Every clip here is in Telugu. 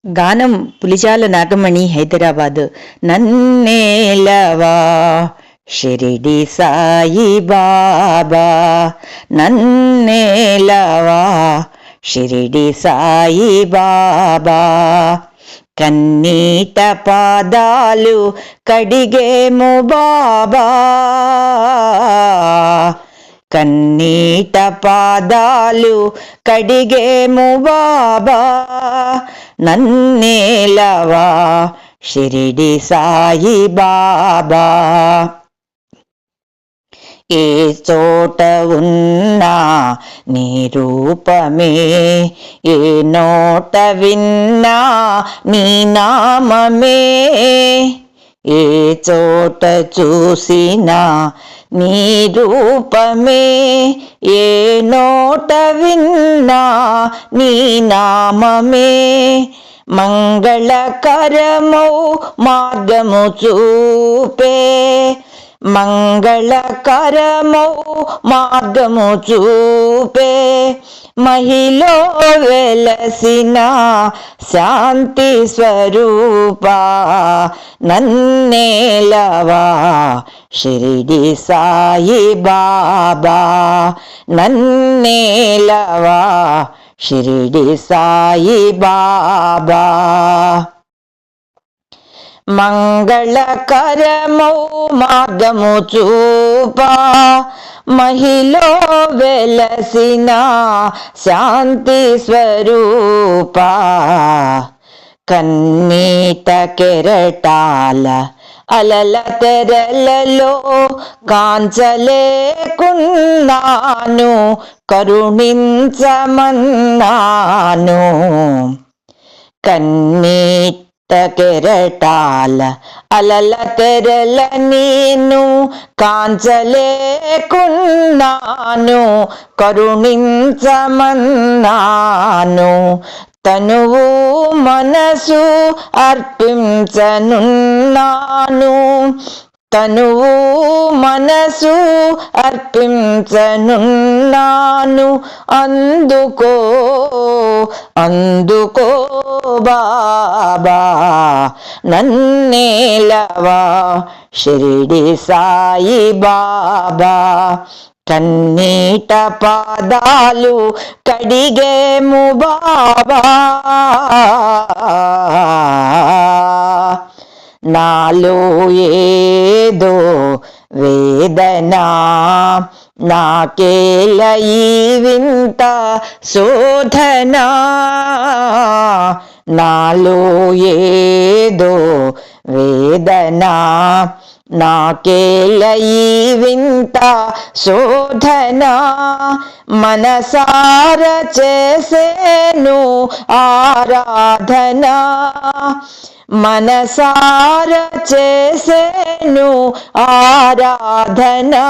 గానం పులిజాల నాగమణి, హైదరాబాద్. నన్నేలవా షిరిడి సాయి బాబా, నన్నేలవా షిరిడి సాయి బాబా. కన్నీట పాదాలు కడిగేము బాబా, కన్నీట పాదాలు కడిగేము బాబా. నన్నేలవా షిరిడి సాయి బాబా. ఏ చోట ఉన్నా నీ రూపమే, ఏ నోట విన్నా నీ నామమే. ఏ చోట చూసినా నీ రూపమే, ఏ నోట విన్నా నీ నామమే. మంగళకరమౌ మార్గము చూపే, మంగళకరమౌ మార్గము చూపే. మహిలో వెలసిన శాంతి స్వరూపా, నన్నేలవా షిరిడి సాయి బాబా, నన్నేలవా షిరిడి సాయి బాబా. మంగళకరమౌ మార్గము చూపా, మహిలో వెలసిన శాంతి స్వరూపా. కన్నీట కెరటాల అలల తెరలలో కాంచలేకున్నాను, కరుణించమన్నాను. కన్నీట కెరటాల అలల తెరల నేను కాంచలేకున్నాను, కరుణించమన్నాను. తనువు మనసు అర్పించనున్నాను, తనువు మనసు అర్పించనున్నాను. అందుకో అందుకో బాబా, నన్నేలవా షిరిడి సాయి బాబా. కన్నీట పాదాలు కడిగేము బాబా, నాలో ఏదో వేదనా, నాకేల ఈ వింత శోధనా. నాలో ఏదో వేదనా, నాకేల ఈ వింత శోధనా. మనసార చేసేను ఆరాధనా, మనసార చేసేను ఆరాధనా.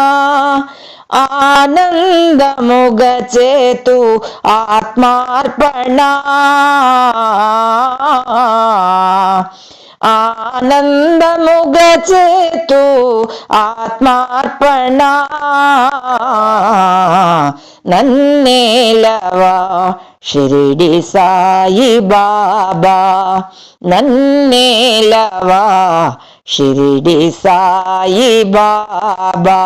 ఆనందముగ చేతు ఆత్మార్పణ, ఆనందముగ చేతు ఆత్మార్పణ. నన్నేలవా షిరిడి సాయి బాబా, నన్నేలవా షిరిడి సాయి బాబా.